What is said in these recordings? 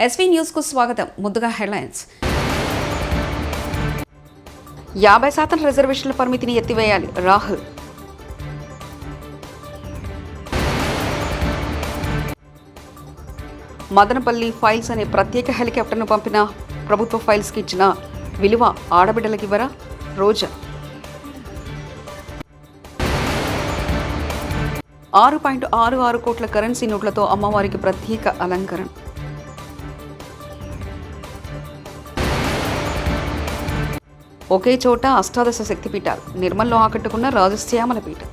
SV news కు స్వాగతం. ముందుగా హెడ్లైన్స్. 50% రిజర్వేషన్ల పరిమితిని ఎత్తివేయాలి రాహుల్. మదనపల్లి ఫైల్స్ అనే ప్రత్యేక హెలికాప్టర్ను పంపిన ప్రభుత్వ ఫైల్స్కి ఇచ్చిన విలువ ఆడబిడ్డలకివ్వరా రోజా. 6.66 కోట్ల కరెన్సీ నోట్లతో అమ్మవారికి ప్రత్యేక అలంకరణ. ఒకే చోట అష్టాదశ శక్తిపీఠాలు నిర్మల్లో ఆకట్టుకున్న రాజశ్యామల పీఠం.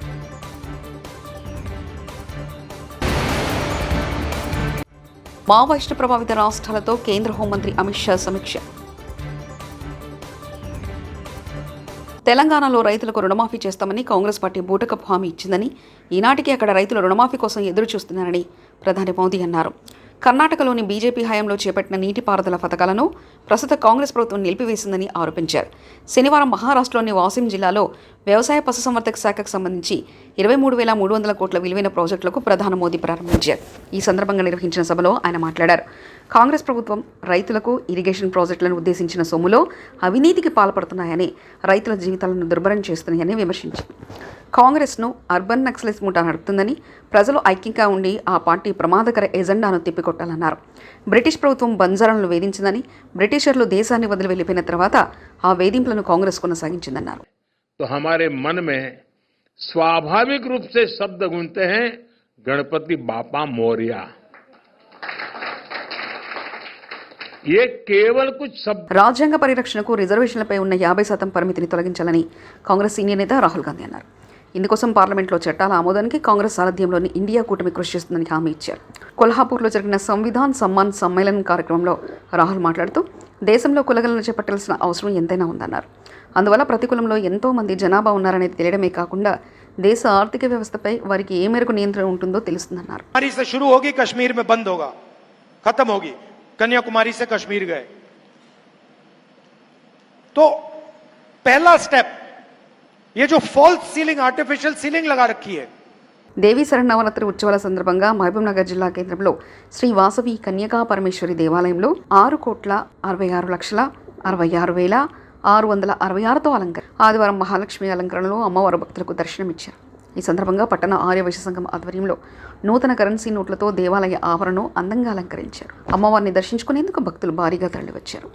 మావోయిస్టు ప్రభావిత రాష్ట్రాలతో కేంద్ర హోంమంత్రి అమిత్ షా సమీక్ష. తెలంగాణలో రైతులకు రుణమాఫీ చేస్తామని కాంగ్రెస్ పార్టీ బూటకపు హామీ ఇచ్చిందని, ఈనాటికి అక్కడ రైతులు రుణమాఫీ కోసం ఎదురు చూస్తున్నారని ప్రధాని మోదీ అన్నారు. కర్ణాటకలోని బీజేపీ హయాంలో చేపట్టిన నీటిపారుదల పథకాలను ప్రస్తుత కాంగ్రెస్ ప్రభుత్వం నిలిపివేసిందని ఆరోపించారు. శనివారం మహారాష్ట్రలోని వాసిం జిల్లాలో వ్యవసాయ పశుసంవర్ధక శాఖకు సంబంధించి 23,300 కోట్ల విలువైన ప్రాజెక్టులకు ప్రధాని మోదీ ప్రారంభించారు. ఈ సందర్భంగా నిర్వహించిన సభలో ఆయన మాట్లాడారు. కాంగ్రెస్ ప్రభుత్వం రైతులకు ఇరిగేషన్ ప్రాజెక్టులను ఉద్దేశించిన సొమ్ములో అవినీతికి పాల్పడుతున్నాయని, రైతుల జీవితాలను దుర్భరం చేస్తున్నాయని విమర్శించారు. కాంగ్రెస్ను అర్బన్ నక్సలిస్ట్ ముఠా నడుపుతుందని, ప్రజలు ఐక్యంగా ఉండి ఆ పార్టీ ప్రమాదకర ఎజెండాను తిప్పికొట్టాలన్నారు. బ్రిటిష్ ప్రభుత్వం బంజారాలను వేధించిందని, బ్రిటిషర్లు దేశాన్ని వదిలి వెళ్లిపోయిన తర్వాత ఆ వేధింపులను కాంగ్రెస్ కొనసాగించిందన్నారు. तो हमारे मन में स्वाभाविक रूप से शब्द गूंजते हैं गणपति बापा मोरिया. ये केवल कुछ शब्द. రాజ్యాంగ పరిరక్షణకు రిజర్వేషన్లపై ఉన్న 50% పరిమితిని తొలగించాలని కాంగ్రెస్ సీనియర్ నేత రాహుల్ గాంధీ అన్నారు. ఇందుకోసం పార్లమెంట్లో చట్టాల ఆమోదానికి కాంగ్రెస్ సారథ్యంలోని ఇండియా కూటమి కృషి చేస్తుందని హామీ ఇచ్చారు. కొల్హాపూర్లో జరిగిన సంవిధాన్ సమ్మాన్ సమ్మేళనం కార్యక్రమంలో రాహుల్ మాట్లాడుతూ, దేశంలో కులగలను చేపట్టాల్సిన అవసరం ఎంతైనా ఉందన్నారు. అందువల్ల ప్రతి కులంలో ఎంతో మంది జనాభా ఉన్నారనేది తెలియడమే కాకుండా దేశ ఆర్థిక వ్యవస్థపై వారికి ఏ మేరకు నియంత్రణ ఉంటుందో తెలుస్తుందన్నారు. కశ్మీర్ మే బంద్ హోగా, ఖతం హోగి. कन्याकुमारी से कश्मीर गए तो पहला स्टेप ये जो फॉल्स सीलिंग, आर्टिफिशियल सीलिंग लगा रखी है. దేవీ శరన్నవరాత్రి ఉత్సవాల సందర్భంగా మహబూబ్నగర్ జిల్లా కేంద్రంలో శ్రీ వాసవి కన్యకా పరమేశ్వరి దేవాలయంలో 6,66,66,666తో అలంకరణ. ఆదివారం మహాలక్ష్మి అలంకరణలో అమ్మవారు భక్తులకు దర్శనమిచ్చారు. ఈ సందర్భంగా పట్టణ ఆర్యవైశ్య సంఘం ఆధ్వర్యంలో నూతన కరెన్సీ నోట్లతో దేవాలయ ఆవరణను అందంగా అలంకరించారు. అమ్మవారిని దర్శించుకునేందుకు భక్తులు భారీగా తరలివచ్చారు.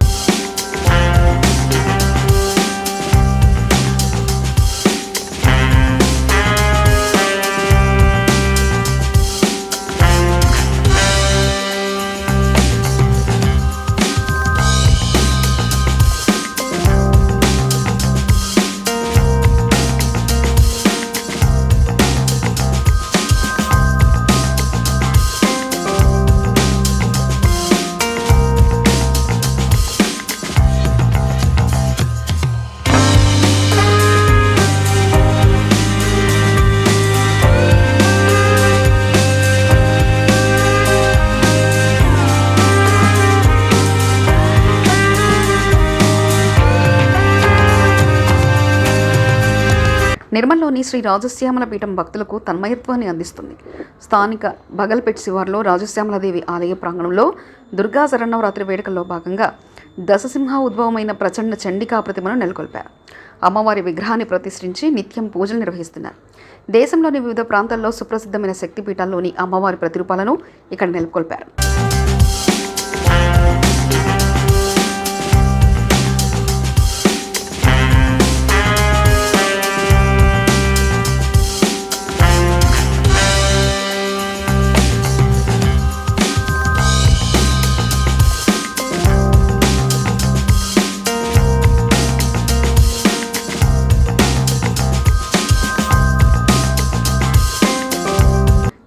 నిర్మల్లోని శ్రీ రాజశ్యామల పీఠం భక్తులకు తన్మయత్వాన్ని అందిస్తుంది. స్థానిక బగల్పేట్ శివార్లో రాజశ్యామలదేవి ఆలయ ప్రాంగణంలో దుర్గా శరన్నవరాత్రి వేడుకల్లో భాగంగా దశసింహ ఉద్భవమైన ప్రచండ చండికా ప్రతిమను నెలకొల్పారు. అమ్మవారి విగ్రహాన్ని ప్రతిష్ఠించి నిత్యం పూజలు నిర్వహిస్తున్నారు. దేశంలోని వివిధ ప్రాంతాల్లో సుప్రసిద్ధమైన శక్తిపీఠాల్లోని అమ్మవారి ప్రతిరూపాలను ఇక్కడ నెలకొల్పారు.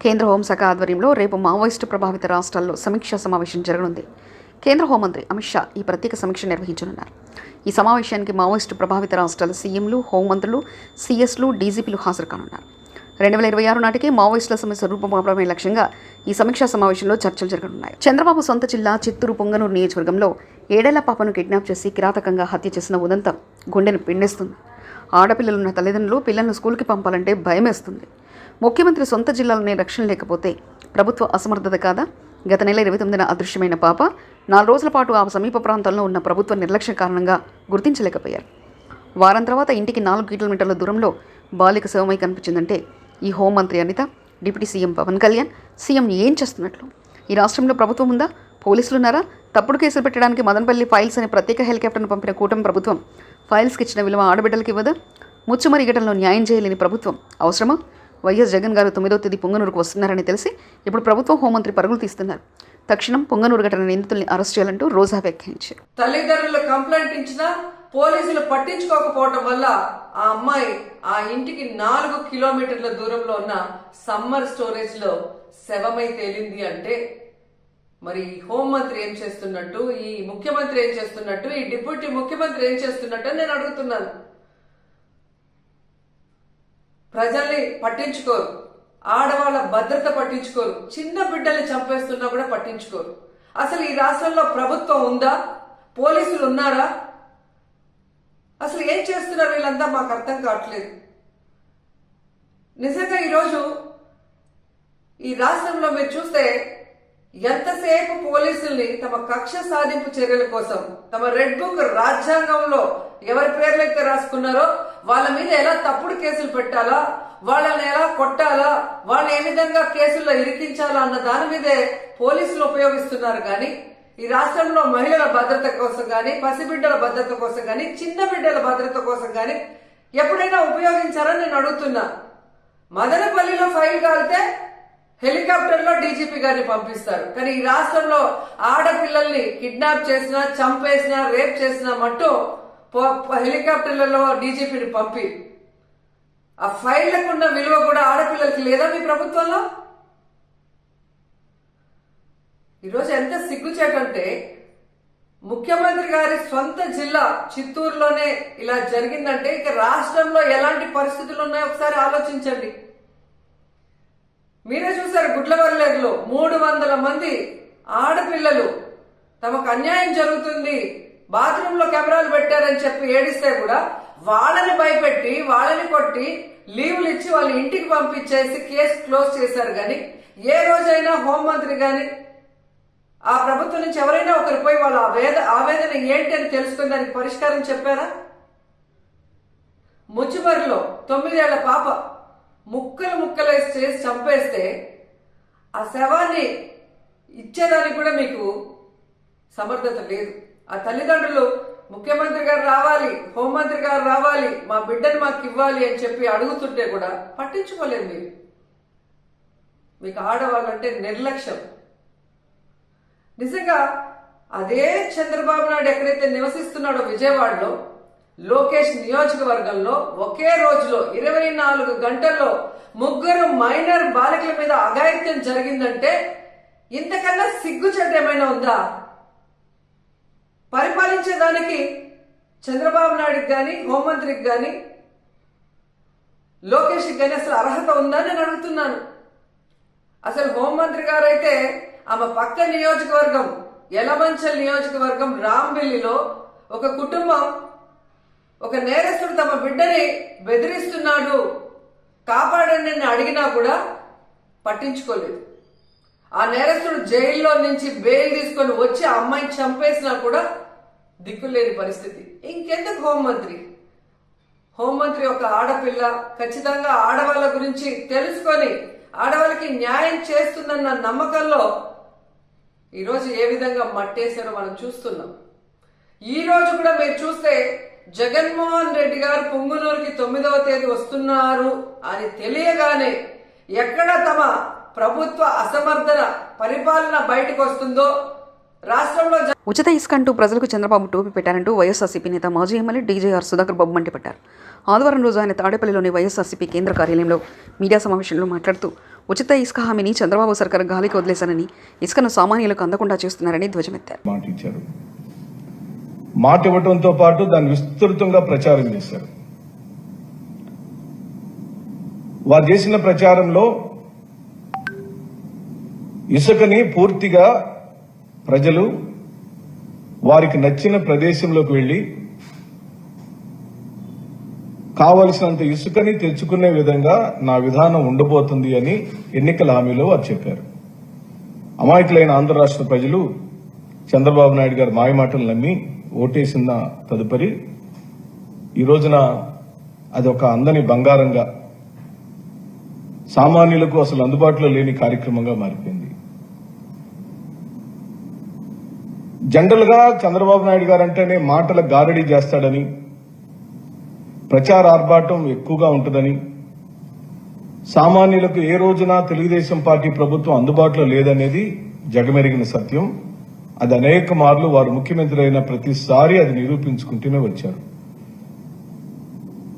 కేంద్ర హోంశాఖ ఆధ్వర్యంలో రేపు మావోయిస్టు ప్రభావిత రాష్ట్రాల్లో సమీక్షా సమావేశం జరగనుంది. కేంద్ర హోంమంత్రి అమిత్ షా ఈ ప్రత్యేక సమీక్ష నిర్వహించనున్నారు. ఈ సమావేశానికి మావోయిస్టు ప్రభావిత రాష్ట్రాల సీఎంలు, హోంమంత్రులు, సీఎస్లు, డీజీపీలు హాజరు కానున్నారు. 2026 నాటికి మావోయిస్టుల సమస్య రూపమాపడమే లక్ష్యంగా ఈ సమీక్షా సమావేశంలో చర్చలు జరగనున్నాయి. చంద్రబాబు సొంత జిల్లా చిత్తూరు పొంగనూరు నియోజకవర్గంలో 7 ఏళ్ల పాపను కిడ్నాప్ చేసి కిరాతకంగా హత్య చేసిన ఉదంతం గుండెను పిండేస్తుంది. ఆడపిల్లలున్న తల్లిదండ్రులు పిల్లలను స్కూల్కి పంపాలంటే భయమేస్తుంది. ముఖ్యమంత్రి సొంత జిల్లాలోనే రక్షణ లేకపోతే ప్రభుత్వ అసమర్థత కాదా? గత నెల 29న అదృశ్యమైన పాప 4 రోజుల పాటు ఆ సమీప ప్రాంతంలో ఉన్న ప్రభుత్వ నిర్లక్ష్యం కారణంగా గుర్తించలేకపోయారు. వారం తర్వాత ఇంటికి 4 కిలోమీటర్ల దూరంలో బాలిక శవమై కనిపించిందంటే ఈ హోంమంత్రి Anitha, deputy CM Pawan Kalyan, CM ఏం చేస్తున్నట్లు? ఈ రాష్ట్రంలో ప్రభుత్వం ఉందా? పోలీసులు ఉన్నారా? తప్పుడు కేసులు పెట్టడానికి మదనపల్లి ఫైల్స్ అనే ప్రత్యేక హెలికాప్టర్ను పంపిన కూటమి ప్రభుత్వం ఫైల్స్కి ఇచ్చిన విలువ ఆడబిడ్డలకు ఇవ్వదా? ముచ్చుమరి ఘటనలో న్యాయం చేయలేని ప్రభుత్వం అవసరమా? వైఎస్ జగన్ గారు 9వ తేదీ పొంగనూరుకు వస్తున్నారని తెలిసి ఇప్పుడు ప్రభుత్వం హోంమంత్రి పరుగులు తీస్తున్నారు. తక్షణం పొంగనూరు ఘటన నిందితుల్ని అరెస్ట్ చేయాలంటూ రోజా వ్యాఖ్యానించారు. తల్లిదండ్రులు కంప్లైంట్ ఇచ్చినా పోలీసులు పట్టించుకోకపోవటం వల్ల ఆ అమ్మాయి ఆ ఇంటికి 4 కిలోమీటర్ల దూరంలో ఉన్న సమ్మర్ స్టోరేజ్ లో శవమై తేలింది అంటే మరి హోంమంత్రి ఏం చేస్తున్నట్టు, ఈ ముఖ్యమంత్రి ఏం చేస్తున్నట్టు, ఈ డిప్యూటీ ముఖ్యమంత్రి ఏం చేస్తున్నట్టు అని నేను అడుగుతున్నాను. ప్రజల్ని పట్టించుకోరు, ఆడవాళ్ళ భద్రత పట్టించుకోరు, చిన్న బిడ్డల్ని చంపేస్తున్నా కూడా పట్టించుకోరు. అసలు ఈ రాష్ట్రంలో ప్రభుత్వం ఉందా? పోలీసులు ఉన్నారా? అసలు ఏం చేస్తున్నారు వీళ్ళంతా? మాకు అర్థం కావట్లేదు. నిజంగా ఈరోజు ఈ రాష్ట్రంలో మీరు చూస్తే ఎంతసేపు పోలీసుల్ని తమ కక్ష సాధింపు చర్యల కోసం, తమ రెడ్ బుక్ రాజ్యాంగంలో ఎవరి పేర్లైతే రాసుకున్నారో వాళ్ళ మీద ఎలా తప్పుడు కేసులు పెట్టాలా, వాళ్ళని ఎలా కొట్టాలా, వాళ్ళని ఏ విధంగా కేసుల్లో ఇరికించాలా అన్న దాని మీదే పోలీసులు ఉపయోగిస్తున్నారు. కానీ ఈ రాష్ట్రంలో మహిళల భద్రత కోసం కానీ, పసిబిడ్డల భద్రత కోసం కానీ, చిన్న బిడ్డల భద్రత కోసం కానీ ఎప్పుడైనా ఉపయోగించారని నేను అడుగుతున్నా. మదనపల్లిలో ఫైల్ కాలితే హెలికాప్టర్లో డీజీపీ గారిని పంపిస్తారు. కానీ ఈ రాష్ట్రంలో ఆడపిల్లల్ని కిడ్నాప్ చేసినా, చంపేసినా, రేప్ చేసినా మట్టు హెలికాప్టర్లలో డీజీపీని పంపి ఆ ఫైళ్లకు ఉన్న విలువ కూడా ఆడపిల్లలకి లేదా మీ ప్రభుత్వంలో? ఈరోజు ఎంత సిగ్గుచేటంటే ముఖ్యమంత్రి గారి సొంత జిల్లా చిత్తూరులోనే ఇలా జరిగిందంటే ఇక రాష్ట్రంలో ఎలాంటి పరిస్థితులు ఉన్నాయో ఒకసారి ఆలోచించండి. మీరే చూసారు, గుడ్లవల్లేరులో 300 మంది ఆడపిల్లలు తమకు అన్యాయం జరుగుతుంది, బాత్రూమ్ లో కెమెరాలు పెట్టారని చెప్పి ఏడిస్తే కూడా వాళ్ళని భయపెట్టి, వాళ్ళని కొట్టి, లీవులు ఇచ్చి వాళ్ళ ఇంటికి పంపించేసి కేసు క్లోజ్ చేశారు. కానీ ఏ రోజైనా హోంమంత్రి గాని ఆ ప్రభుత్వం నుంచి ఎవరైనా ఒకరు పోయి వాళ్ళ ఆవేదన ఏంటి అని తెలుసుకుని దానికి పరిష్కారం చెప్పారా? ముచ్చుమరిలో 9 ఏళ్ల పాప ముక్కలు చేసి చంపేస్తే ఆ శవాన్ని ఇచ్చేదానికి కూడా మీకు సమర్థత లేదు. ఆ తల్లిదండ్రులు ముఖ్యమంత్రి గారు రావాలి, హోంమంత్రి గారు రావాలి, మా బిడ్డను మాకు ఇవ్వాలి అని చెప్పి అడుగుతుంటే కూడా పట్టించుకోలేదు మీరు. మీకు ఆడవాళ్ళంటే నిర్లక్ష్యం. నిజంగా అదే చంద్రబాబు నాయుడు ఎక్కడైతే నివసిస్తున్నాడో విజయవాడలో లోకేష్ నియోజకవర్గంలో ఒకే రోజులో 24 గంటల్లో 3 మైనర్ బాలికల మీద అఘాయిత్యం జరిగిందంటే ఇంతకన్నా సిగ్గుచెడ్డ ఏమైనా ఉందా? పరిపాలించేదానికి చంద్రబాబు నాయుడుకి కానీ, హోంమంత్రికి కానీ, లోకేష్కి కానీ అసలు అర్హత ఉందా నేను అడుగుతున్నాను. అసలు హోంమంత్రి గారు అయితే ఆమె పక్క నియోజకవర్గం యలమంచల్ నియోజకవర్గం రాంబిల్లిలో ఒక కుటుంబం, ఒక నేరస్తుడు తమ బిడ్డని బెదిరిస్తున్నాడు, కాపాడండి అని అడిగినా కూడా పట్టించుకోలేదు. ఆ నేరస్తుడు జైల్లో నుంచి బెయిల్ తీసుకొని వచ్చి ఆ అమ్మాయిని చంపేసినా కూడా దిక్కులేని పరిస్థితి. ఇంకెందుకు హోంమంత్రి? హోంమంత్రి ఒక ఆడపిల్ల, ఖచ్చితంగా ఆడవాళ్ళ గురించి తెలుసుకొని ఆడవాళ్ళకి న్యాయం చేస్తుందన్న నమ్మకంలో ఈరోజు ఏ విధంగా మట్టేశారో మనం చూస్తున్నాం. ఈ రోజు కూడా మీరు చూస్తే జగన్మోహన్ రెడ్డి గారు పొంగునూరుకి 9వ తేదీ వస్తున్నారు అని తెలియగానే ఎక్కడ తమ ప్రభుత్వ అసమర్థన పరిపాలన బయటకు వస్తుందో రాష్ట్రంలో ఉచిత ఇసుక అంటూ ప్రజలకు చంద్రబాబు టోపీ పెట్టారంటూ వైఎస్ఆర్సీపీ నేత మాజీ ఎమ్మెల్యే డీజేఆర్ సుధాకర్ బాబు మండిపడ్డారు. ఆదివారం రోజు ఆయన తాడేపల్లిలోని వైఎస్ఆర్సీపీ కేంద్ర కార్యాలయంలో మీడియా సమావేశంలో మాట్లాడుతూ ఉచిత ఇసుక హామీని చంద్రబాబు సర్కారు గాలికి వదిలేశానని, ఇసుకను సామాన్యులకు అందకుండా చేస్తున్నారని ధ్వజమెత్తారు. మాట ఇవ్వడంతో పాటు దాన్ని విస్తృతంగా ప్రచారం చేశారు. వారు చేసిన ప్రచారంలో ఇసుకని పూర్తిగా ప్రజలు వారికి నచ్చిన ప్రదేశంలోకి వెళ్లి కావలసినంత ఇసుకని తెచ్చుకునే విధంగా నా విధానం ఉండబోతుంది అని ఎన్నికల హామీలో వారు చెప్పారు. అమాయకులైన ఆంధ్ర రాష్ట్ర ప్రజలు చంద్రబాబు నాయుడు గారి మాయమాటలు నమ్మి ఓటేసిన తదుపరి ఈ రోజున అది ఒక అందని బంగారంగా సామాన్యులకు అసలు అందుబాటులో లేని కార్యక్రమంగా మారిపోయింది. జనరల్ గా చంద్రబాబు నాయుడు గారు అంటేనే మాటల గారడీ చేస్తాడని, ప్రచార ఆర్భాటం ఎక్కువగా ఉంటుందని, సామాన్యులకు ఏ రోజున తెలుగుదేశం పార్టీ ప్రభుత్వం అందుబాటులో లేదనేది జగమెరిగిన సత్యం. అది అనేక మార్లు వారు ముఖ్యమంత్రి అయిన ప్రతిసారి అది నిరూపించుకుంటూనే వచ్చారు.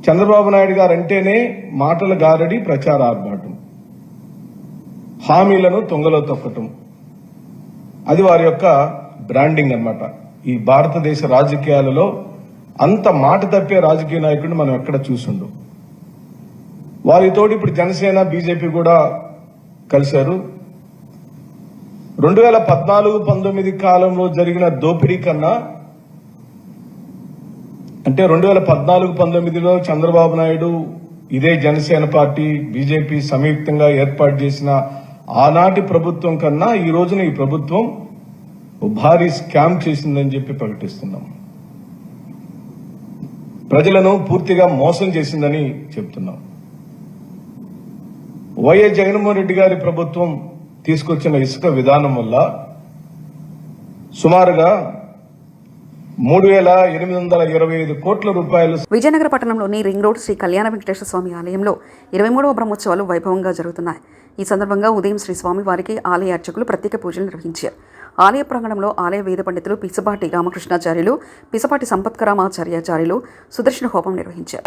చంద్రబాబు నాయుడు గారు అంటేనే మాటల గారడి, ప్రచార ఆర్భాటం, హామీలను తొంగలో తొక్కటం, అది వారి యొక్క బ్రాండింగ్ అన్నమాట. ఈ భారతదేశ రాజకీయాలలో అంత మాట తప్పే రాజకీయ నాయకుడిని మనం ఎక్కడ చూసుండు. వారితోటి ఇప్పుడు జనసేన, బీజేపీ కూడా కలిశారు. 2014-19 కాలంలో జరిగిన దోపిడీ కన్నా, అంటే 2014-19లో చంద్రబాబు నాయుడు ఇదే జనసేన పార్టీ, బీజేపీ సంయుక్తంగా ఏర్పాటు చేసిన ఆనాటి ప్రభుత్వం కన్నా ఈ రోజున ఈ ప్రభుత్వం భారీ స్కామ్ చేసిందని చెప్పి ప్రకటిస్తున్నాం. ప్రజలను పూర్తిగా మోసం చేసిందని చెప్తున్నాం. వైఎస్ జగన్మోహన్ రెడ్డి గారి ప్రభుత్వం తీసుకొచ్చిన ఇసుక విధానం వల్ల సుమారుగా 3,825 కోట్ల రూపాయలు. విజయనగర పట్టణంలోని రింగ్ రోడ్ శ్రీ కళ్యాణ వెంకటేశ్వర స్వామి ఆలయంలో 23వ బ్రహ్మోత్సవాలు వైభవంగా జరుగుతున్నాయి. ఈ సందర్భంగా ఉదయం శ్రీ స్వామి వారికి ఆలయ అర్చకులు ప్రత్యేక పూజలు నిర్వహించారు. ఆలయ ప్రాంగణంలో ఆలయ వేద పండితులు పిసపాటి రామకృష్ణాచార్యులు, పిసపాటి సంపత్కరామాచార్యాచార్యులు సుదర్శన హోమం నిర్వహించారు.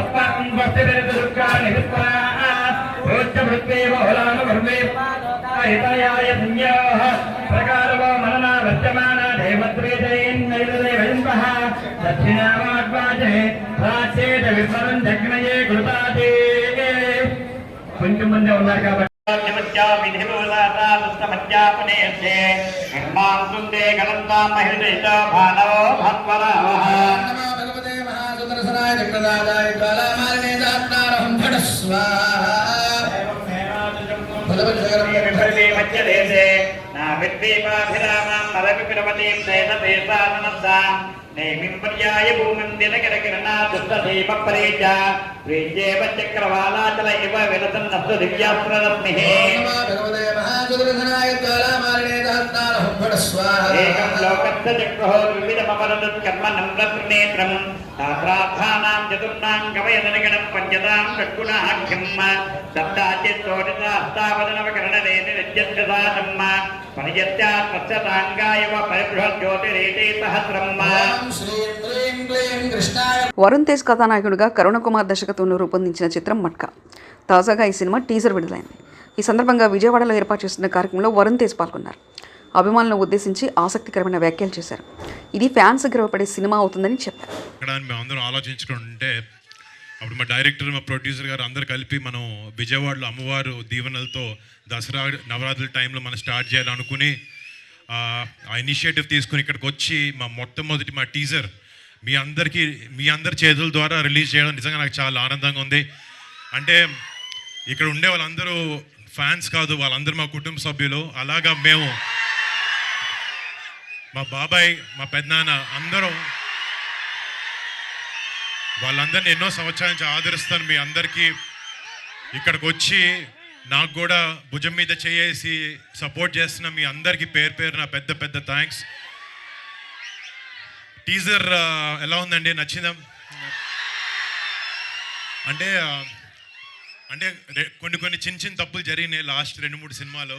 కొంచెం మంది ఉన్నారు కాబట్టి నేమింపర్యాయ భూమందిన కిరకిరణ దుష్టదీప పరీచ ప్రీత్యేవ చక్రవాలాచల ఇవ విరసన్నస్సు దివ్యాస్త్రరత్నిః ఏకం లోకస్య చక్రహో వివిధమపరదత్ కర్మ నమ్రత్రినేత్రం శాస్త్రార్థానాం చతుర్ణాం కవయదనగణం పంచతాం షట్గుణాఖ్యం సప్తాచిత్తోటితాస్తావదనవకరణరేణి నిత్యస్యసాధమ్మ పనియత్యాత్మత్సతాంగాయవ పరిబృహజ్యోతిరేతే సహస్రమ్మ. వరుణ్ తేజ్ కథానాయకుడిగా కరుణ కుమార్ దర్శకత్వంలో రూపొందించిన చిత్రం మట్కా. తాజాగా ఈ సినిమా టీజర్ విడుదలైంది. ఈ సందర్భంగా విజయవాడలో ఏర్పాటు చేస్తున్న కార్యక్రమంలో వరుణ్ తేజ్ పాల్గొన్నారు. అభిమానులను ఉద్దేశించి ఆసక్తికరమైన వ్యాఖ్యలు చేశారు. ఇది ఫ్యాన్స్ గర్వపడే సినిమా అవుతుందని చెప్పారు. మేమందరం ఆలోచించుకుంటే అప్పుడు మా డైరెక్టర్, మా ప్రొడ్యూసర్ గారు అందరు కలిపి మనం విజయవాడలో అమ్మవారు దీవెనలతో దసరా నవరాత్రుల టైంలో మనం స్టార్ట్ చేయాలనుకుని ఆ ఇనిషియేటివ్ తీసుకుని ఇక్కడికి వచ్చి మొట్టమొదటి మా టీజర్ మీ అందరి చేతుల ద్వారా రిలీజ్ చేయడం నిజంగా నాకు చాలా ఆనందంగా ఉంది. అంటే ఇక్కడ ఉండే వాళ్ళందరూ ఫ్యాన్స్ కాదు, వాళ్ళందరూ మా కుటుంబ సభ్యులు. అలాగా మేము, మా బాబాయ్, మా పెద్దనాన్న అందరూ వాళ్ళందరినీ ఎన్నో సంవత్సరాల నుంచి ఆదరిస్తాను. మీ అందరికీ ఇక్కడికి వచ్చి నాకు కూడా భుజం మీద చేసి సపోర్ట్ చేస్తున్న మీ అందరికీ పేరు పేరు నా పెద్ద పెద్ద థ్యాంక్స్. టీజర్ ఎలా ఉందండి? నచ్చిందా? అంటే అంటే కొన్ని చిన్న తప్పులు జరిగినాయి లాస్ట్ 2-3 సినిమాలో.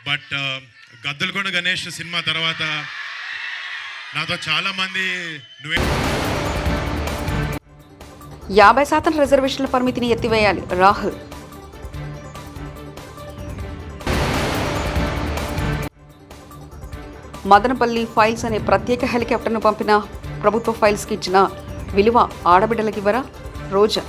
బట్ గద్దలకొండ గణేష్ సినిమా తర్వాత నాతో చాలామంది 50% రిజర్వేషన్ల పరిమితిని ఎత్తివేయాలి రాహుల్. మదనపల్లి ఫైల్స్ అనే ప్రత్యేక హెలికాప్టర్ను పంపిన ప్రభుత్వ ఫైల్స్కి ఇచ్చిన విలువ ఆడబిడ్డలకివ్వరా? రోజా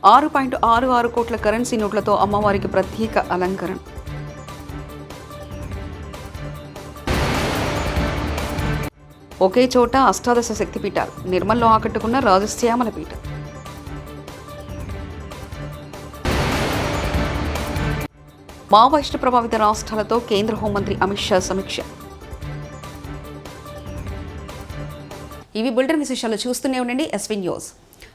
6.66 కోట్ల కరెన్సీ నోట్లతో అమ్మవారికి ప్రత్యేక అలంకరణ. ఒకే చోట అష్టాదశ శక్తిపీఠాలు. నిర్మల్లో ఆకట్టుకున్న రాజశ్యామల పీఠం. మావోయిస్టు ప్రభావిత రాష్ట్రాలతో కేంద్ర హోంమంత్రి అమిత్ షా సమీక్ష. ఇవి బులెటిన్ విశేషాలు. చూస్తూనే ఉండండి ఎస్వీ న్యూస్.